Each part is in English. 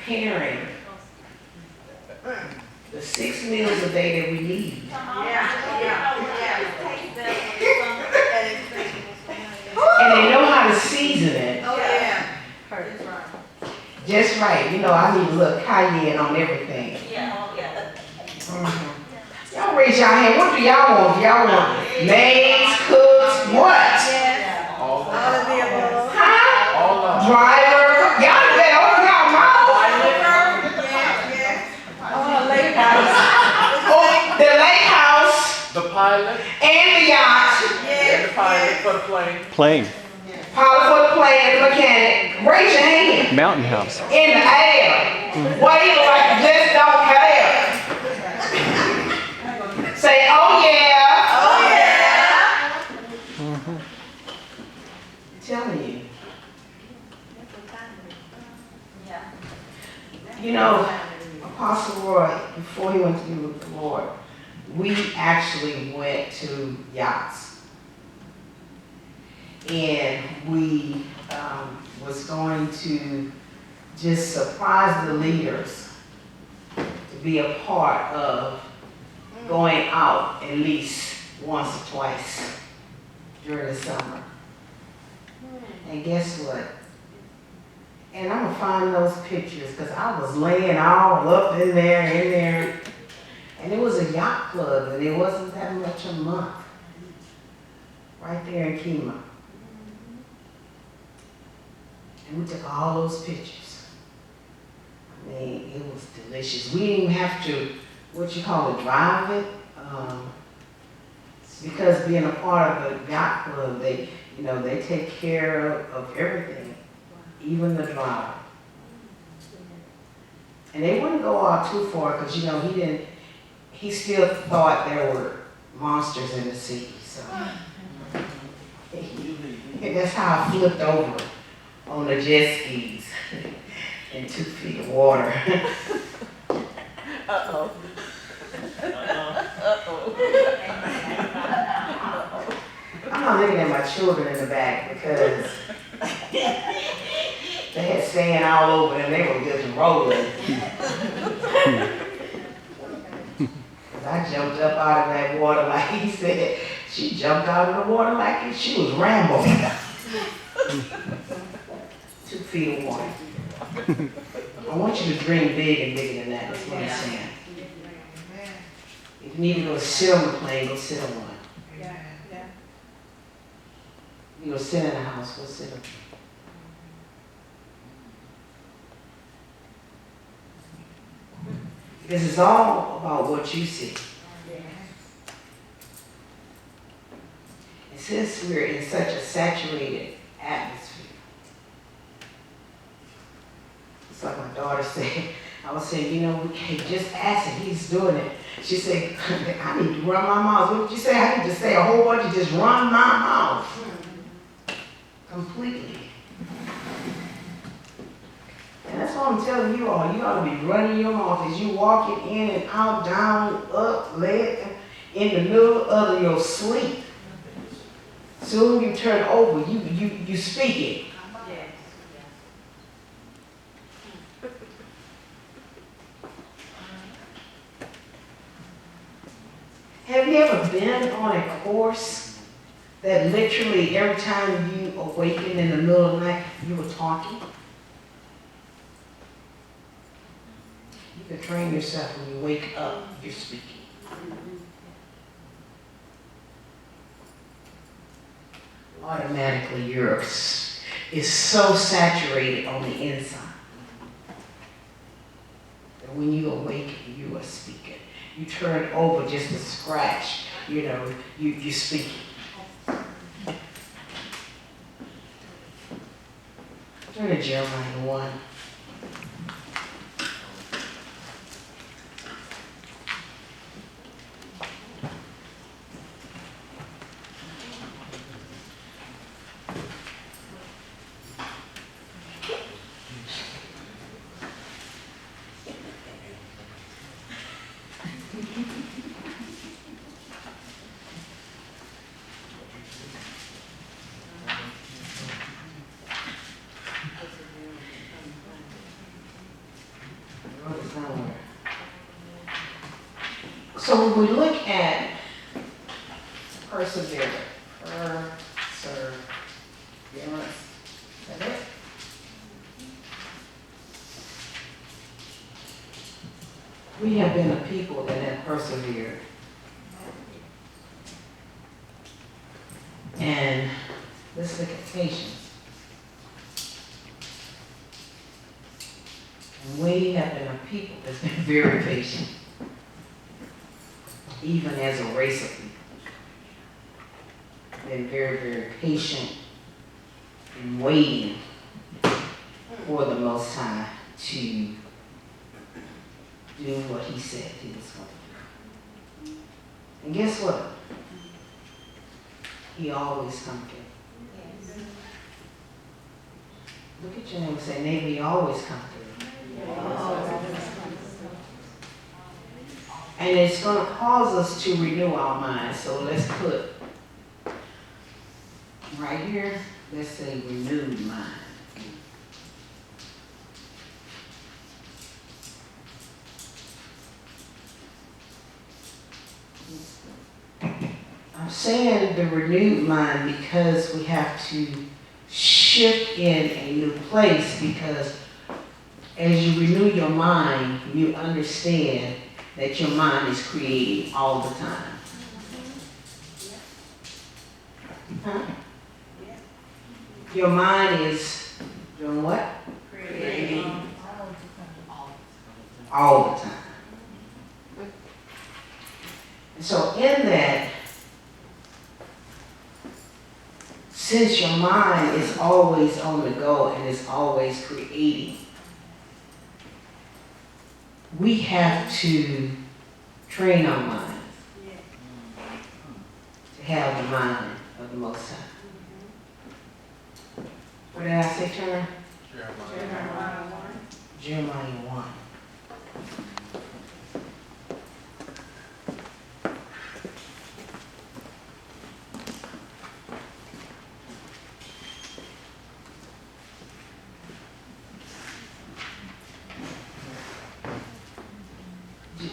preparing the 6 meals a day that we need. And they know how to season it. Just right. You know, I need a little cayenne on everything. Y'all raise y'all hand. What do y'all want? Y'all want maids, cooks, what? All of the above. Huh? Driver. Y'all better open y'all mouth. Lake house. Oh, the lake house. The pilot. And the yacht. And the pilot for the plane. Plane. Pilot for the plane and the mechanic. Raise your hand. Mountain house. In the air. Wave like you just don't care. Say, oh yeah. Oh yeah. I'm telling you. You know, Apostle Roy, before he went to be with the Lord, we actually went to yachts. And we was going to just surprise the leaders to be a part of going out at least once or twice during the summer. And guess what? And I'm gonna find those pictures because I was laying all up in there. And it was a yacht club and it wasn't that much a month. Right there in Kima. And we took all those pictures. I mean, it was delicious. We didn't even have to, drive it. Because being a part of the yacht club, they take care of everything, even the drive. And they wouldn't go out too far because, he still thought there were monsters in the sea. So that's how I flipped over on the jet skis in 2 feet of water. Uh-oh. I'm not looking at my children in the back because they had sand all over them. They were just rolling. I jumped up out of that water like he said. She jumped out of the water like she was Rambo. 2 feet of water. I want you to dream big and bigger than that. That's what I'm saying. If you need to go sit on the plane, go sit on one. You go sit in the house, go sit on. Because it's all about what you see. And since we're in such a saturated atmosphere, it's like my daughter said, I was saying, we can't just ask him, he's doing it. She said, I need to run my mouth. What did you say? I need to say a whole bunch of just run my mouth. Completely. And that's what I'm telling you all. You ought to be running your mouth as you walking in and out, down, up, led, in the middle of your sleep. Soon you turn over, you speak it. Have you ever been on a course that literally every time you awaken in the middle of the night, you were talking? You can train yourself when you wake up, you're speaking. Automatically, yours is so saturated on the inside that when you awaken, you are speaking. You turn over just a scratch, you speaking. Turn to Jeremiah 1. So when we look at perseverance, is that it? We have been a people that have persevered. And let's look at patience. And we have been a people that's been very patient, even as a race of people. Been very, very patient and waiting for the Most High to do what He said He was going to do. And guess what? He always comes through. Look at your neighbor and say, neighbor, He always comes through. And it's going to cause us to renew our minds. So let's put right here, let's say renewed mind. I'm saying the renewed mind because we have to shift in a new place, because as you renew your mind, you understand that your mind is creating all the time. Huh? Your mind is doing what? Creating. All the time. And so in that, since your mind is always on the go and is always creating, we have to train our minds to have the mind of the Most High. What did I say, Turner? Jeremiah 1.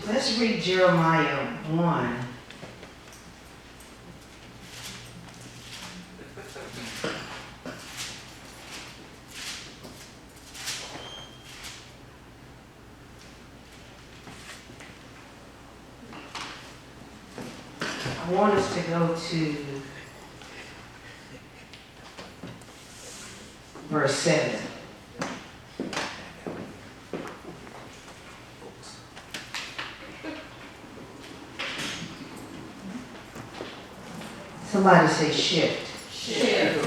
Let's read Jeremiah 1. I want us to go to verse 7. Somebody say shift. Shift.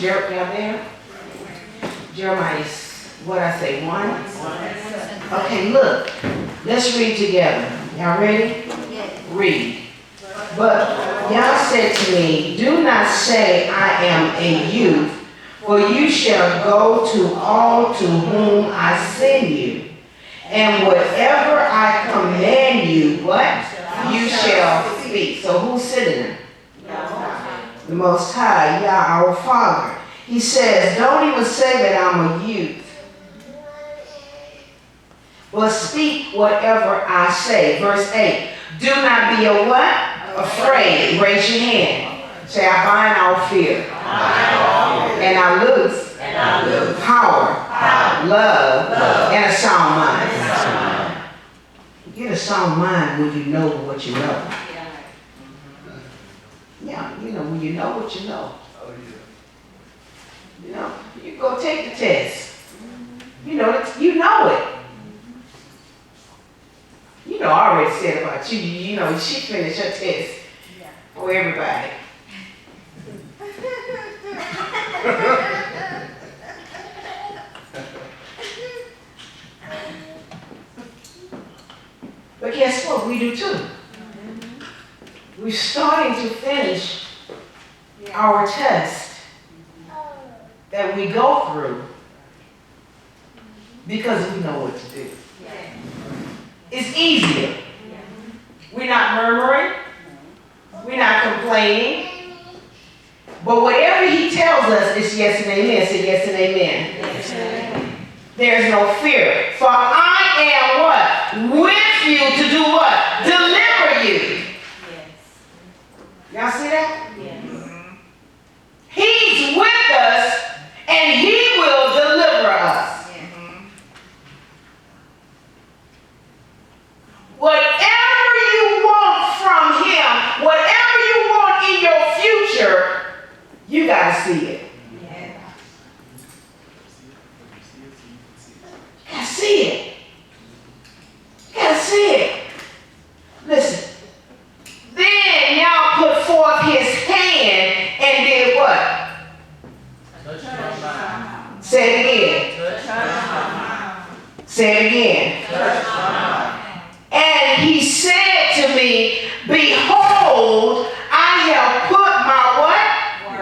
Y'all there? Jeremiah, what I say, 1? Okay, look. Let's read together. Y'all ready? Read. But Yah said to me, do not say I am a youth, for you shall go to all to whom I send you. And whatever I command you, what? You shall speak. So who's sitting there? The Most High, Yah, our Father. He says, don't even say that I'm a youth, but speak whatever I say. Verse 8, do not be a what? Afraid. Raise your hand. Say, I bind all fear. And I lose power, love, and a sound mind. You get a sound mind when you know what you know. Yeah, you know, when you know what you know. You know, you go take the test. You know it. You know, I already said about you. You know, she finished her test for everybody. But guess what? We do too. We're starting to finish our test that we go through because we know what to do. It's easier. We're not murmuring. We're not complaining. But whatever he tells us is yes and amen. Say yes and amen. Yes, amen. There's no fear. For I am what? With you to do what? Deliver you. Yes. Y'all see that? Yes. He's with us and he will deliver us. Whatever you want from him, whatever you want in your future, you got to see it. You got to see it. You got to see it. Listen. Then y'all put forth his hand and did what? Touch my mouth. Say it again. Touch my mouth. Say it again. Touch my mouth. And he said to me, behold, I have put my what?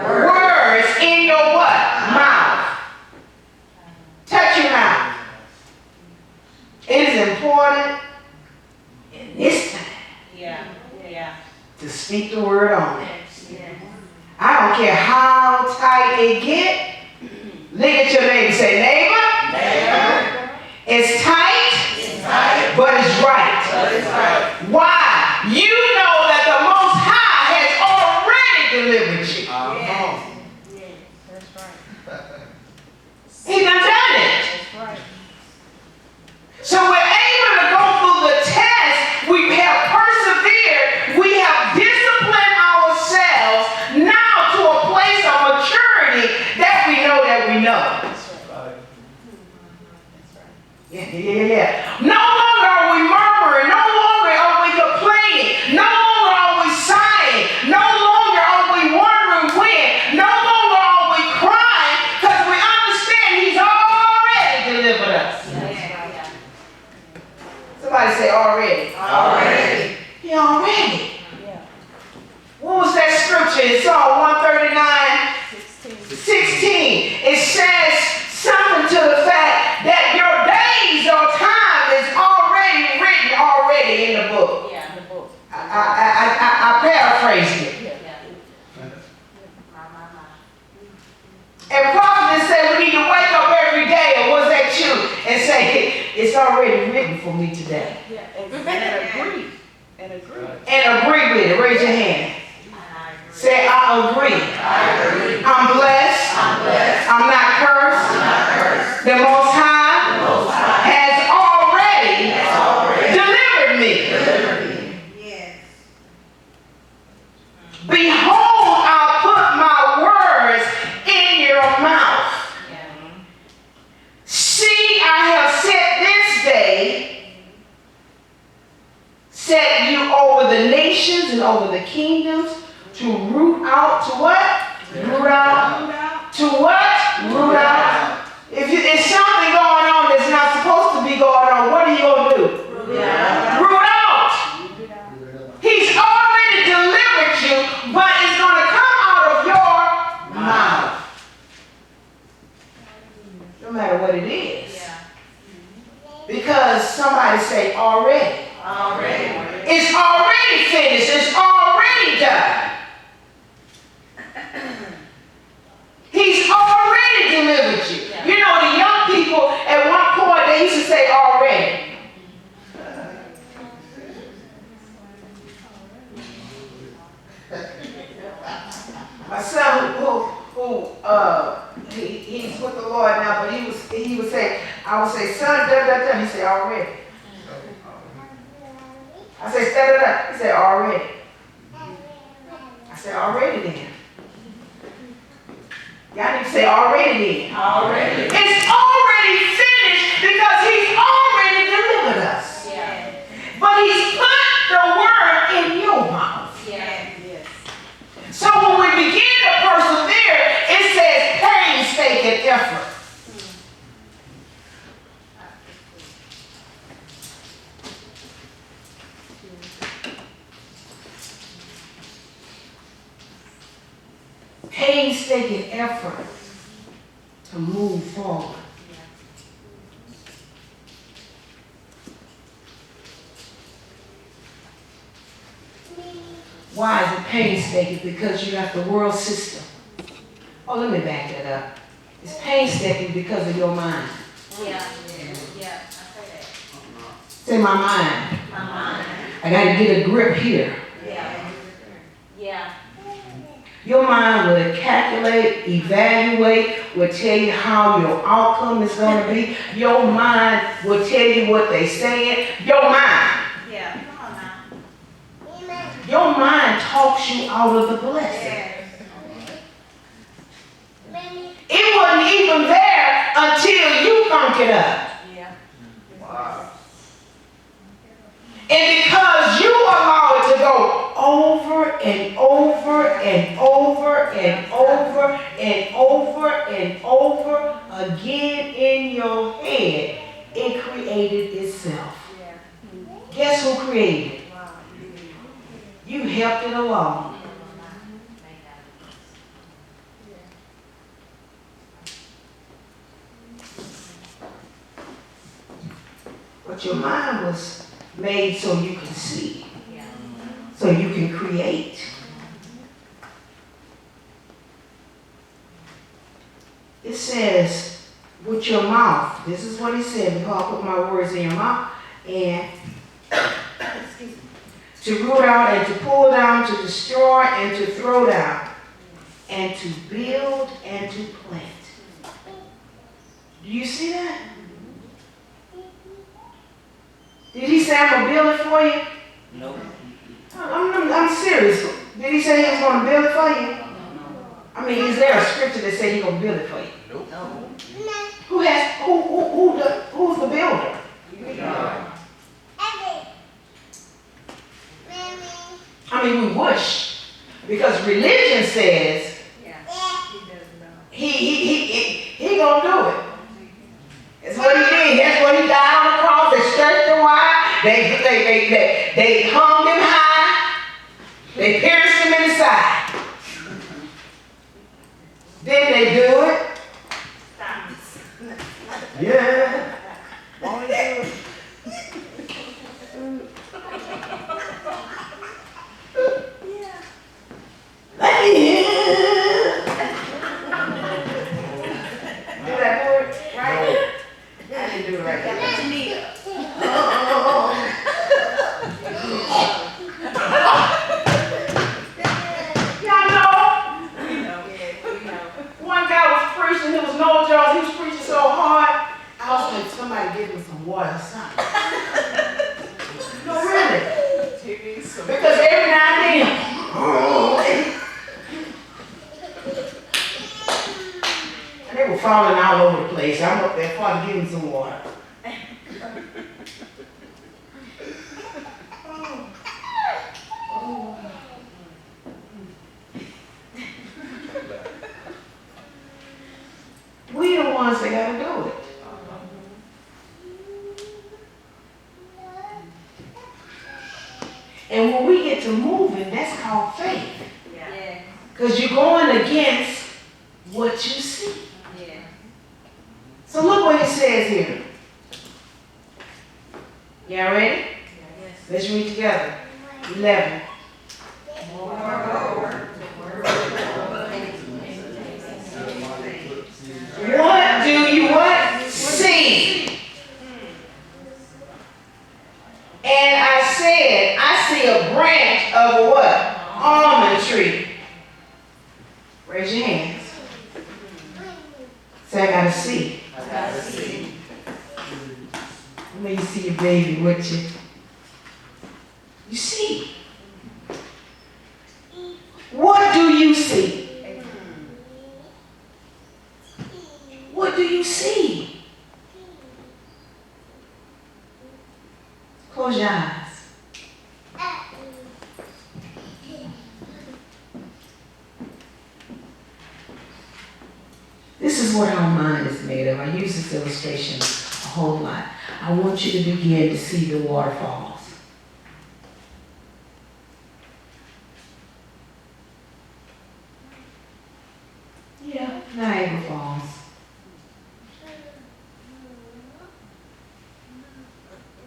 Words in your what? Mouth. Touch your mouth. It is important in this time to speak the word on it. I don't care how tight it get. Look at your neighbor and say, neighbor, it's tight, but it's right. Why? You know that the Most High has already delivered you. He done it. So we're able to go through the test. We have persevered. We have disciplined ourselves now to a place of maturity that we know that we know. Yeah. No longer are we murmuring. No longer are we complaining. No longer are we sighing. No longer are we wondering when. No longer are we crying because we understand he's already delivered us. Somebody say already. Already. He already. What was that scripture? It's Psalm 139, 16. It says something to the fact that your days or time is already written already in the book. I paraphrased it. And prophet said we need to wake up every day, or was that you? And say, it's already written for me today. And agree. And agree with it. Raise your hand. Say, I agree. I'm blessed. I'm not cursed. The Most High has already delivered me. Behold, I put my words in your mouth. See, I have set this day, set you over the nations and over the kingdoms, to root out, to what? Root out. To what? Root out. If something going on that's not supposed to be going on, what are you going to do? Root out. He's already delivered you, but it's going to come out of your mouth. No matter what it is. Because somebody say already. It's already finished. It's already done. He's already delivered you. You know, the young people at one point they used to say already. My son he's with the Lord now, but he would say, I would say, son, da da da. He said already. I say, da da da. He said already. I said already then. Y'all need to say already then. Already. It's already finished because he's already delivered us. But he's put the word in your mouth. So when we begin to persevere, it says painstaking effort. Painstaking effort to move forward. Why is it painstaking? Because you got the world system. Oh, let me back that up. It's painstaking because of your mind. Yeah, I say that. Say my mind. My mind. I got to get a grip here. Yeah. Your mind will calculate, evaluate, will tell you how your outcome is going to be. Your mind will tell you what they saying. Your mind. Yeah, come on now. Your mind talks you out of the blessing. It wasn't even there until you thunk it up. Yeah. Wow. And because you allow it to go over and over and over and over and over and over again in your head, it created itself. Yeah. Guess who created it? Wow. You helped it along. But your mind was made so you can see, Yeah. so you can create. It says, with your mouth, this is what he said, because I put my words in your mouth, and to root out and to pull down, to destroy and to throw down, and to build and to plant. Do you see that? Did he say I'm going to build it for you? Nope. I'm serious. Did he say he was going to build it for you? I mean, is there a scripture that says he's going to build it for you? Nope. Who's the builder? God. I mean, we wish. Because religion says Yeah. he gonna do it. That's what he did. That's what he died on the cross. They stretched him wide. They hung him high. They pierced him in the side. Didn't they do it? Stop. Yeah. Won't he do it? Let me hear. Did I do it right? I didn't do it right. Y'all know, one guy was preaching, there was no Jones, he was preaching so hard, I was like, somebody give him some water or something. No, really. Because every now and then, and they were falling all over the place. I'm up there, Father, give him some water. We the ones that gotta do it. And when we get to moving, that's called faith. Yeah. Because you're going against what you see. Yeah. So look what it says here. Y'all ready? Yes. Let's read together. 11. What do you what? See. And I said, I see a branch of a what? Almond tree. Raise your hands. Say, I gotta see. Let me see your baby with you. You see. What do you see? What do you see? Close your eyes. This is what our mind is made of. I use this illustration a whole lot. I want you to begin to see the waterfalls. Yeah, Niagara Falls.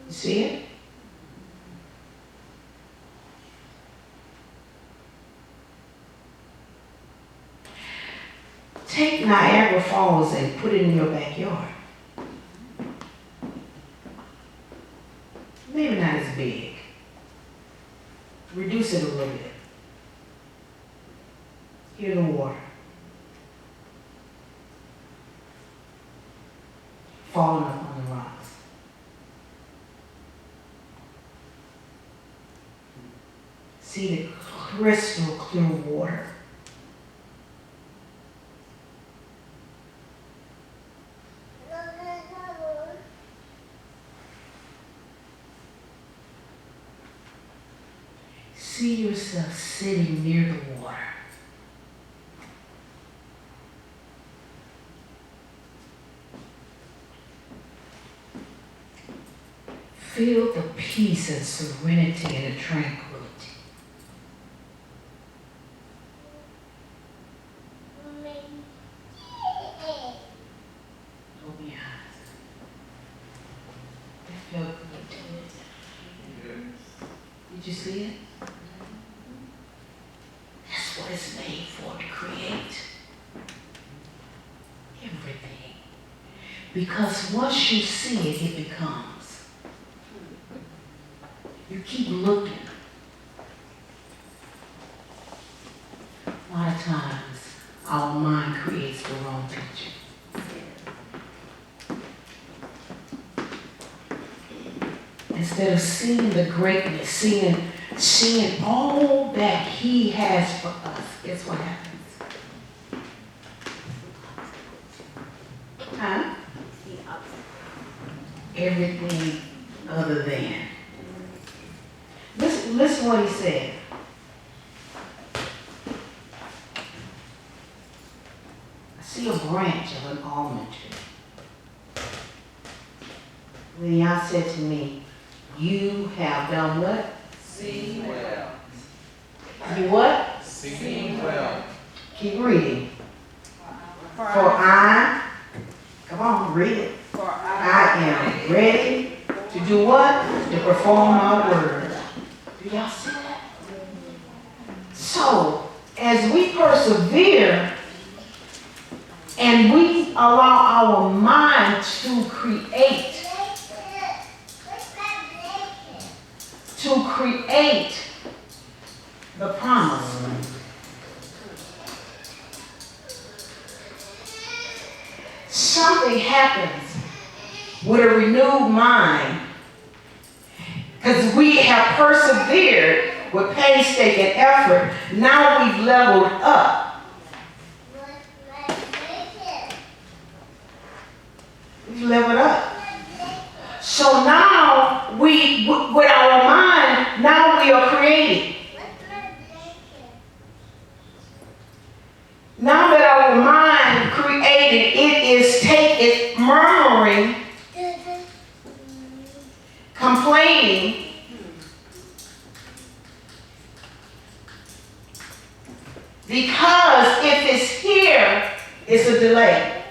You see it? Take Niagara Falls and put it in your backyard. Maybe not as big. Reduce it a little bit. Hear the water falling up on the rocks. See the crystal clear water. See yourself sitting near the water. Feel the peace and serenity and the tranquility. Open your eyes. That felt good to me. Did you see it? That's what it's made for, to create everything. Because once you see it, it becomes. You keep looking. A lot of times, our mind creates the wrong picture. Instead of seeing the greatness, seeing all that He has for us, guess what happens? Huh? Everything other than. Listen what He said. I see a branch of an almond tree. Then Yah said to me, you have done what? Seen well. You what? Seen well. Keep reading. For I, come on, read it. For I am ready to do what? To perform my word. Do y'all see that? So, as we persevere and we allow our mind to create the promise. Something happens with a renewed mind because we have persevered with painstaking effort. Now we've leveled up. We've leveled up. So now with our mind, now we are creating. Now that our mind created, it's murmuring, complaining, because if it's here, it's a delay.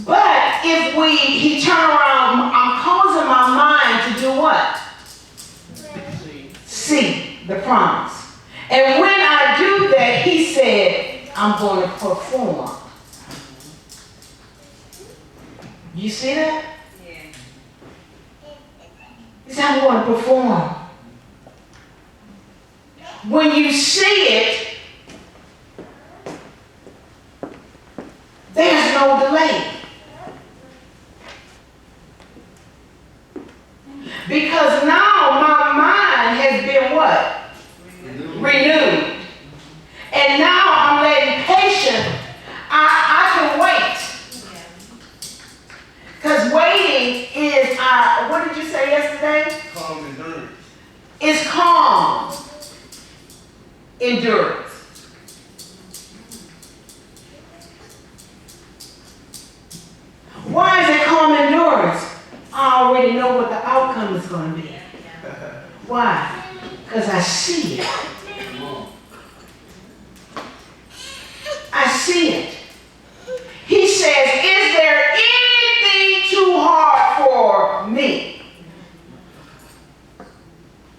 But if he turn around, I'm causing my mind to do what? See the promise. And when I do that, He said, I'm going to perform. You see that? Yeah. He said, I'm going to perform. When you see it, there's no delay. Because now my mind has been what? Renewed. And now I'm letting patient. I can wait. Because waiting is, what did you say yesterday? Calm endurance. It's calm endurance. Why is it calm endurance? I already know what the outcome is going to be. Why? Because I see it. I see it. He says, is there anything too hard for me?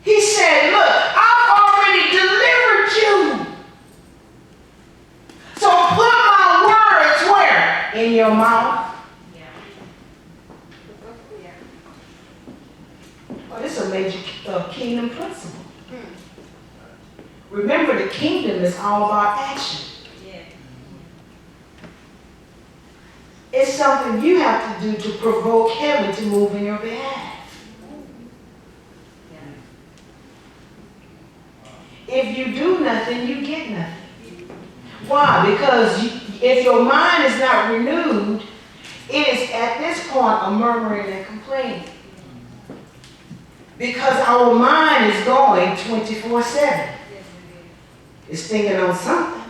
He said, look, I've already delivered you in your mouth. Yeah. Well, this is a major kingdom principle. Remember, the kingdom is all about action. Yeah. It's something you have to do to provoke heaven to move in your behalf. If you do nothing, you get nothing. Why? Because if your mind is not renewed, it is at this point a murmuring and complaining. Because our mind is going 24/7. It's thinking on something.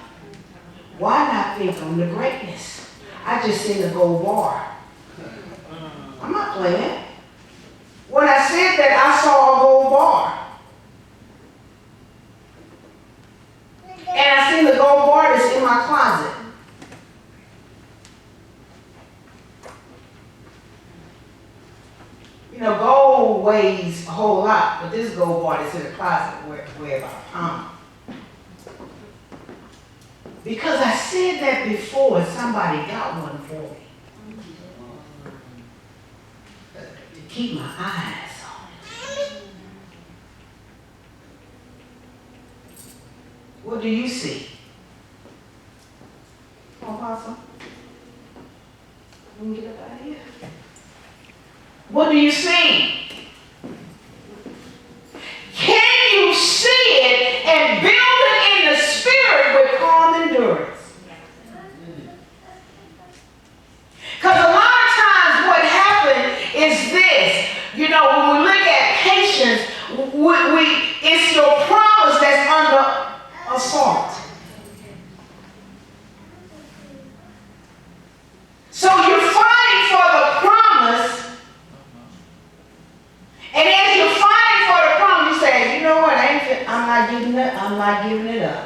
Why not think on the greatness? I just seen a gold bar. I'm not playing. When I said that, I saw a gold bar. And I seen the gold bar that's in my closet. You know, gold weighs a whole lot, but this gold bar that's in the closet weighs about a pound. Because I said that before and somebody got one for me. To keep my eyes on it. What do you see? Oh, Apostle? Let me get up out of here. What do you see? Can you see it and build it in the spirit with calm endurance? Because a lot of times what happens is this. You know, when we look at patience, it's your promise that's under assault. So you're fighting for the promise. And as you're fighting for the promise, you say, you know what, I'm not giving it up.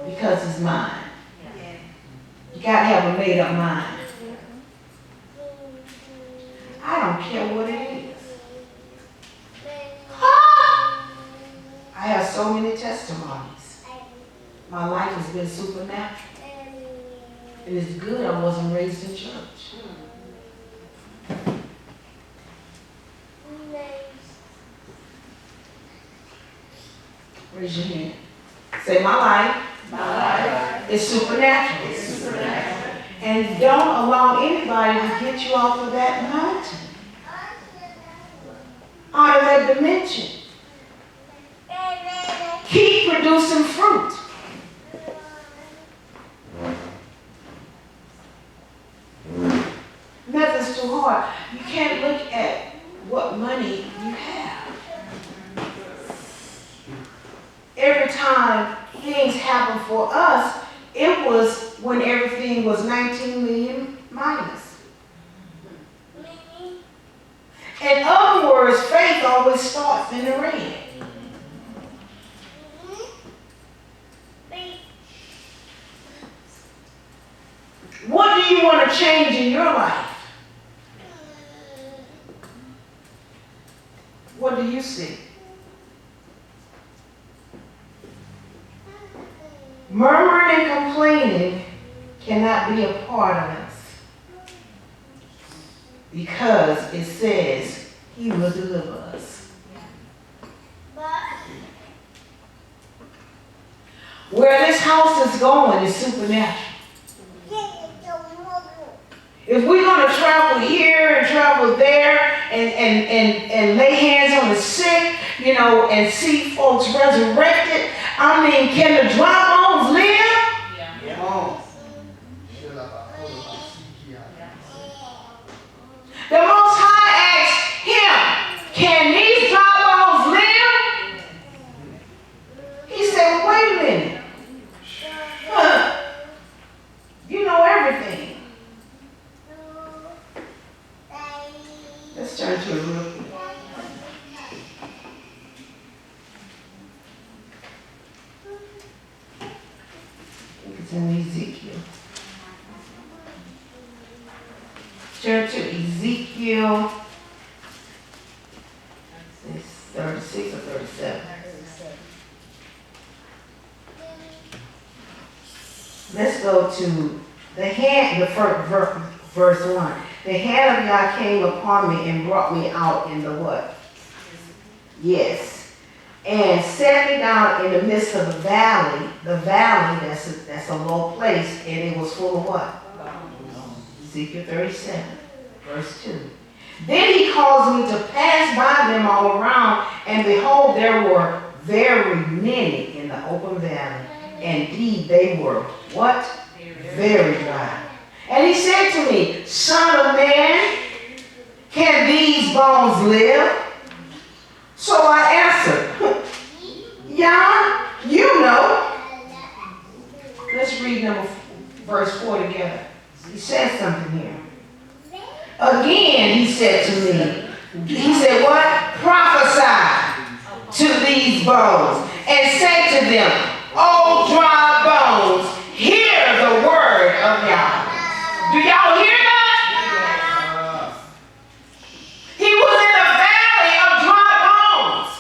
Because it's mine. You gotta have a made up mind. I don't care what it is. I have so many testimonies. My life has been supernatural. And it's good I wasn't raised in church. Raise your hand. Say, my life is supernatural. And don't allow anybody to get you off of that mountain. Out of that dimension. Keep producing fruit. Nothing's too hard. You can't look at what money you have. Every time things happen for us, it was when everything was 19 million minus. In other words, faith always starts in the red. What do you want to change in your life? What do you see? Murmuring and complaining cannot be a part of us. Because it says he will deliver us. Where this house is going is supernatural. If we're going to travel here and travel there and lay hands on the sick, you know, and see folks resurrected, I mean, can the dry bones live? Yeah. Come on. The Most High asked him, can these dry bones live? He said, well, wait a minute. You know everything. Let's turn to it real quick. It's in Ezekiel. Turn to Ezekiel. It's 36 or 37. Let's go to verse 1. The hand of Yah came upon me and brought me out in the what? Yes. And set me down in the midst of the valley. The valley, that's a low place, and it was full of what? Ezekiel 37, verse 2. Then he caused me to pass by them all around, and behold, there were very many in the open valley. Indeed, they were what? Very dry. And he said to me, Son of man, can these bones live? So I answered, Yah, you know. Let's read verse 4 together. He said something here. Again, he said to me, he said what? Prophesy to these bones and say to them, O dry bones, hear the word of Yah. Do y'all hear that? He was in the valley of dry bones.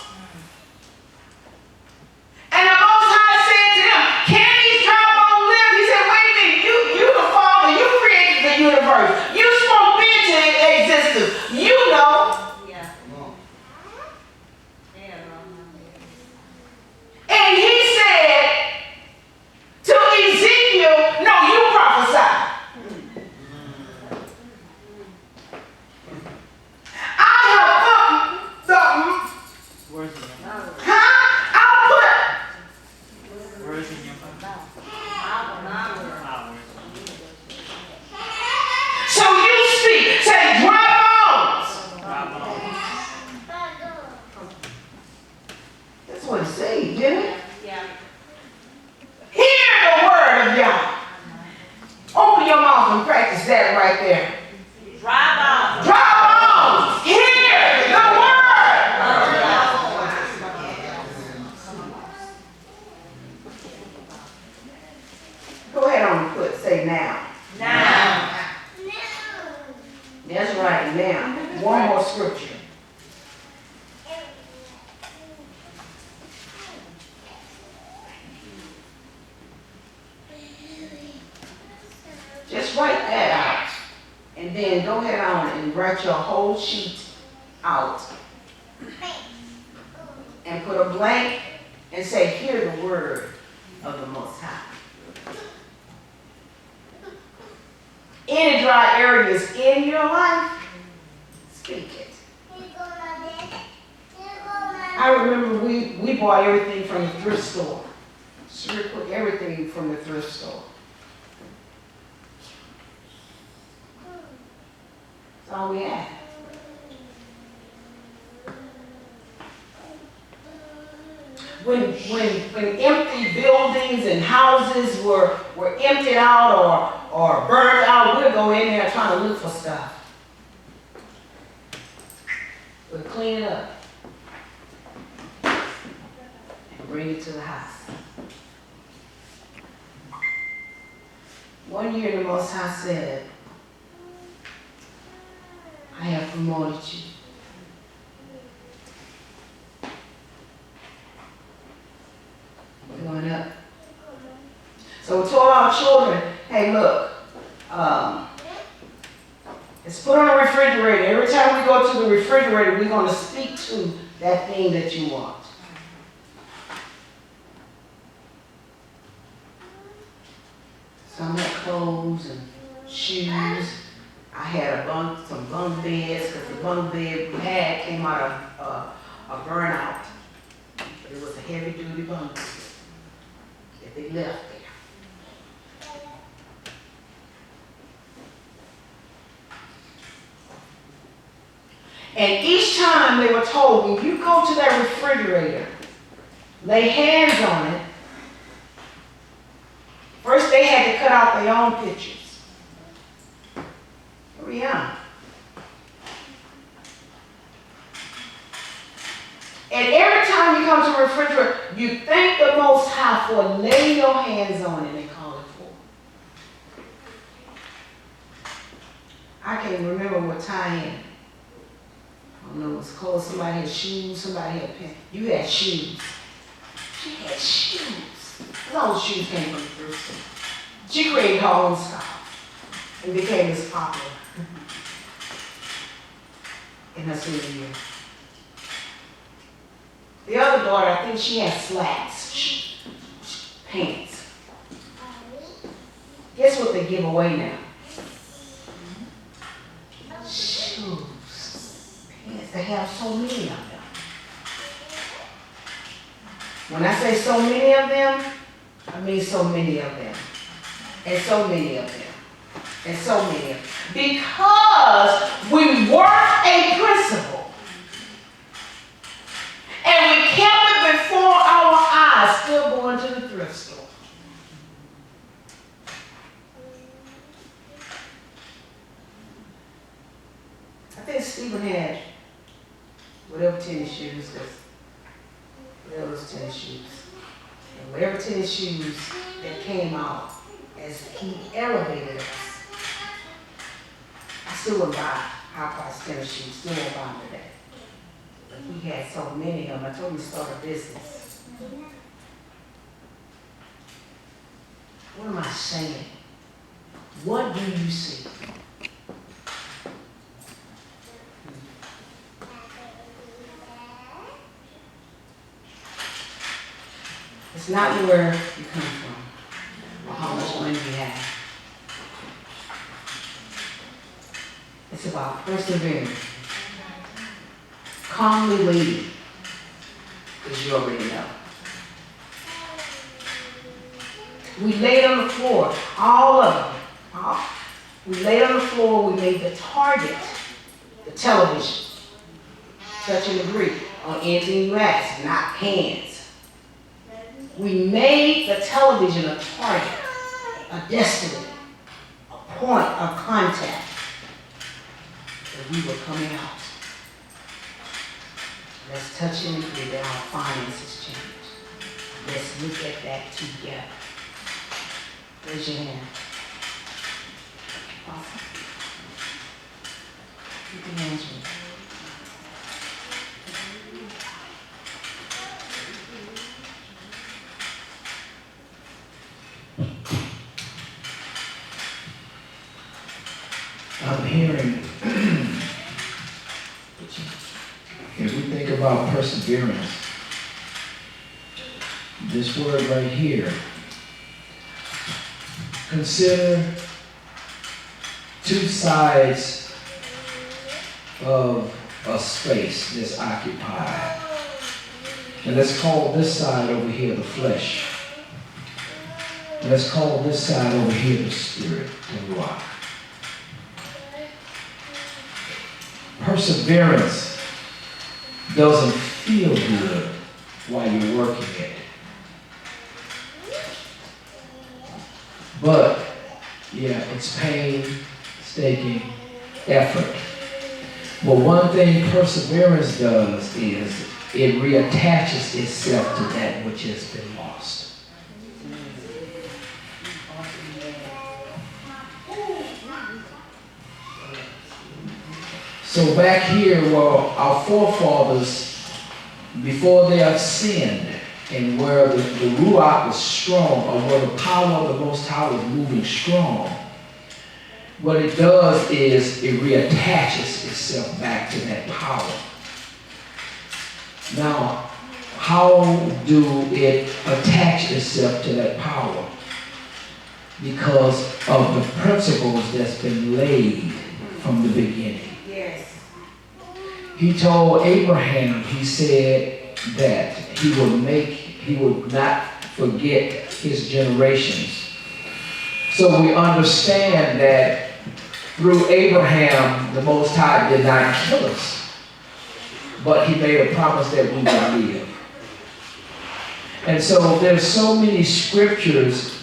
And the Most High said to him, can these dry bones live? He said, wait a minute, you the Father, you created the universe. You spoke into existence. You know. And he said to Ezekiel, no, you prophesy. That right there. Dry bones. Dry bones. Hear the word. Go ahead on and say now. Now. That's right, now. One more scripture. Just write that out. And then go ahead on and write your whole sheet out. And put a blank and say, hear the word of the Most High. Any dry areas in your life, speak it. I remember we bought everything from the thrift store. So we put everything from the thrift store. That's all we had. When empty buildings and houses were emptied out or burned out, we'd go in there trying to look for stuff. We'd clean it up and bring it to the house. One year the Most High said, I have promoted you. We're going up. So we told our children, hey look, it's put on the refrigerator. Every time we go to the refrigerator, we're going to speak to that thing that you want. Some had clothes and shoes. I had some bunk beds, because the bunk bed we had came out of a burnout. But it was a heavy duty bunk bed that they left there. And each time they were told, when you go to that refrigerator, lay hands on it. First they had to cut out their own pictures. Yeah. And every time you come to a refrigerator, you thank the Most High for laying your hands on it, they call it for. I can't remember what time. I don't know, it was clothes, somebody had shoes, somebody had pants. You had shoes. She had shoes. Those shoes came from the thrift store. She created her own styles. and became this popular in her senior year. The other daughter, I think she had slacks, pants. Guess what they give away now? Shoes, pants. They have so many of them. When I say so many of them, I mean so many of them. And so many of them. And so many of them. Because we worked a principle. And we kept it before our eyes, still going to the thrift store. I think Stephen had whatever tennis shoes, whatever those tennis shoes. And whatever tennis shoes that came out as he elevated us. I still wouldn't buy high-priced tennis shoes, still won't buy them today. But he had so many of them. I told him to start a business. What am I saying? What do you see? It's not where you come from or how much money you have. It's about persevering. Calmly waiting, because you already know. We laid on the floor, all of them. We laid on the floor, we made the target, the television. Touch and agree on anything you ask, not hands. We made the television a target, a destiny, a point of contact that we were coming out. Let's touch and agree that our finances change. Let's look at that together. Raise your hand. Awesome. You can answer me. I'm hearing, if we think about perseverance, this word right here, consider two sides of a space that's occupied. And let's call this side over here the flesh. Let's call this side over here the spirit, the ruach. Perseverance doesn't feel good while you're working it. But, yeah, it's painstaking effort. But one thing perseverance does is it reattaches itself to that which has been lost. So back here, well, our forefathers, before they had sinned, and where the Ruach was strong, or where the power of the Most High was moving strong, what it does is it reattaches itself back to that power. Now, how do it attach itself to that power? Because of the principles that's been laid from the beginning. He told Abraham, he said that he would not forget his generations. So we understand that through Abraham, the Most High did not kill us, but he made a promise that we would live. And so there's so many scriptures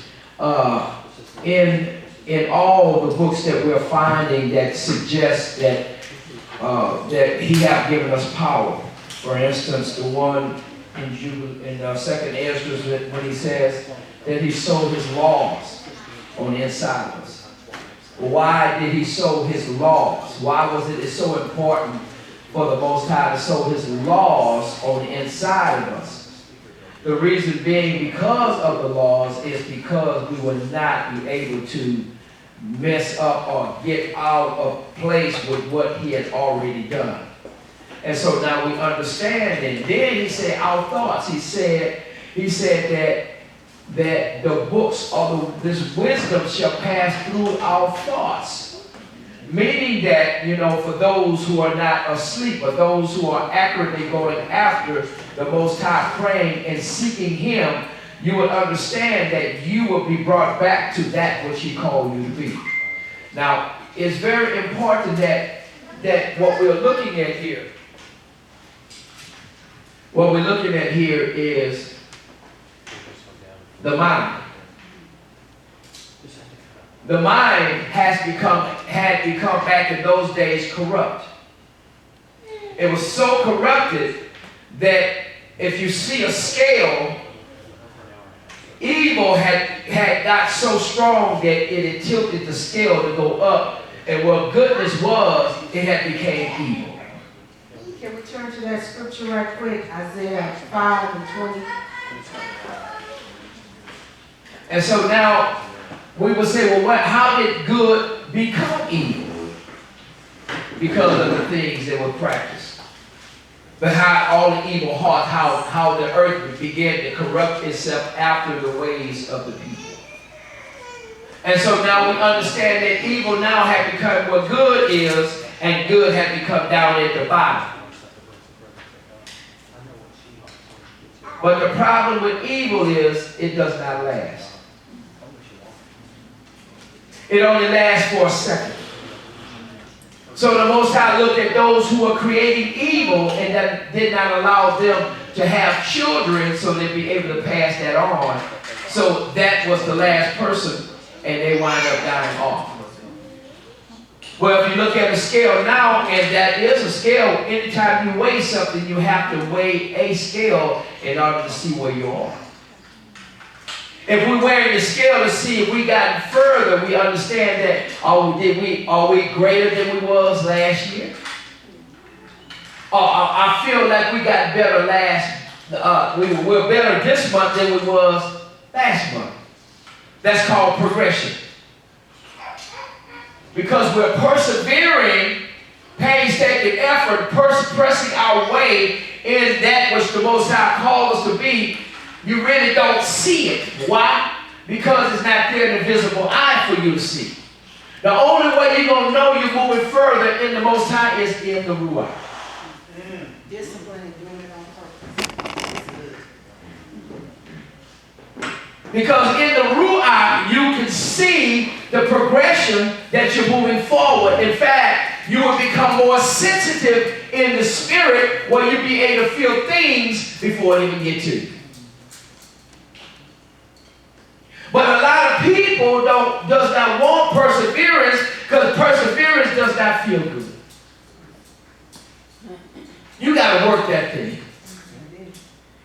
in all the books that we're finding that suggest that he have given us power. For instance, the one in Second Ezra when he says that he sowed his laws on the inside of us. Why did he sow his laws? Why was it so important for the Most High to sow his laws on the inside of us? The reason being because of the laws is because we would not be able to mess up or get out of place with what he had already done. And so now we understand, and then he said our thoughts. He said that the books of this wisdom shall pass through our thoughts. Meaning that, for those who are not asleep, or those who are accurately going after the Most High, praying and seeking Him, you would understand that you will be brought back to that which He called you to be. Now, it's very important that what we're looking at here, is the mind. The mind had become back in those days corrupt. It was so corrupted that if you see a scale, evil had got so strong that it had tilted the scale to go up, and where goodness was, it had became evil. Can we turn to that scripture right quick? Isaiah 5:20. And so now we would say, well, how did good become evil? Because of the things that were practiced. But how all the evil hearts, how the earth began to corrupt itself after the ways of the people. And so now we understand that evil now had become what good is, and good had become down at the bottom. But the problem with evil is it does not last. It only lasts for a second. So the Most High looked at those who were creating evil and that did not allow them to have children so they'd be able to pass that on. So that was the last person, and they wind up dying off. Well, if you look at a scale now, and that is a scale, anytime you weigh something, you have to weigh a scale in order to see where you are. If we're wearing the scale to see if we got further, we understand that are we greater than we was last year? I feel like we got better we're better this month than we was last month. That's called progression. Because we're persevering, painstaking effort, pressing our way in that which the Most High called us to be. You really don't see it. Why? Because it's not there in the visible eye for you to see. The only way you're going to know you're moving further in the Most High is in the Ruach. Discipline and doing it on purpose. Because in the Ruach, you can see the progression that you're moving forward. In fact, you will become more sensitive in the spirit where you'll be able to feel things before they even get to you. But a lot of people does not want perseverance because perseverance does not feel good. You got to work that thing.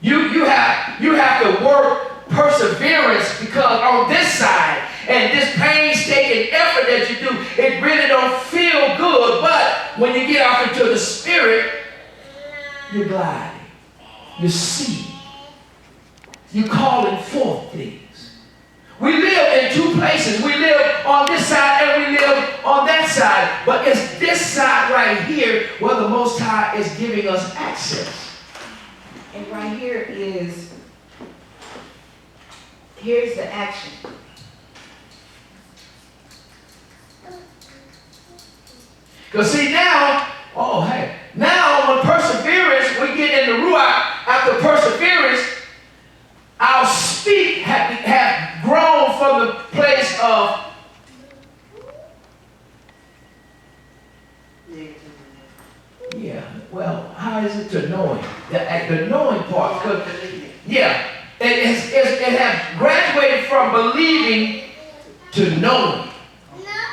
You have to work perseverance because on this side and this painstaking effort that you do, it really don't feel good. But when you get off into the spirit, you're gliding. You see. You're calling forth things. We live in two places. We live on this side and we live on that side. But it's this side right here where the Most High is giving us access. And right here here's the action. Because see now, now when perseverance, we get in the Ruach, after perseverance, our speak have grown from the place of well, how is it to knowing? The knowing part, because it has graduated from believing to knowing.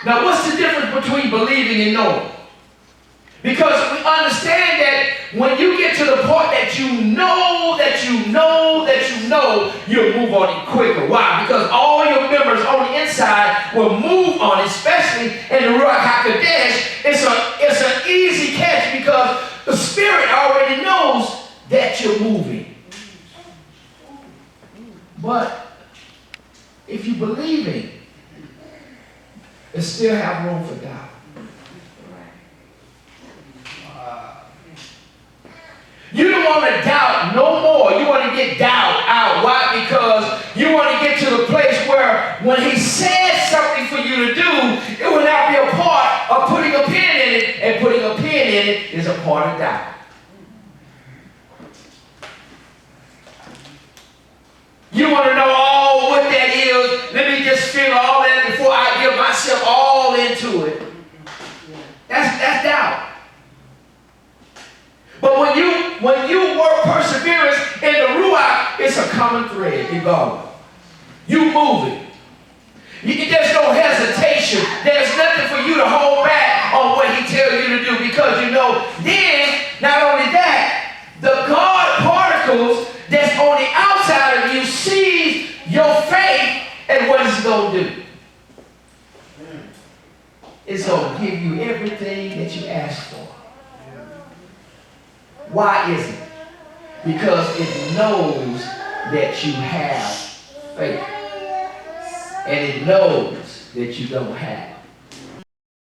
Now, what's the difference between believing and knowing? Because we understand that when you get to the point that you know that you know that you know, you'll move on it quicker. Why? Because all your members on the inside will move on it, especially in the Ruach HaKodesh. It's an easy catch because the Spirit already knows that you're moving. But if you believe it, and still have room for doubt. You don't want to doubt no more. You want to get doubt out. Why? Because you want to get to the place where when he says something for you to do, it will not be a part of putting a pin in it, and putting a pin in it is a part of doubt. You want to know all what that is. Let me just figure all that before I give myself all into it. That's doubt. But when you work perseverance in the Ruach, it's a common thread in God. You moving. There's no hesitation. There's nothing for you to hold back on what he tells you to do, because you know, then, not only that, the God particles that's on the outside of you sees your faith, and what it's going to do? It's going to give you everything that you ask for. Why is it? Because it knows that you have faith. And it knows that you don't have.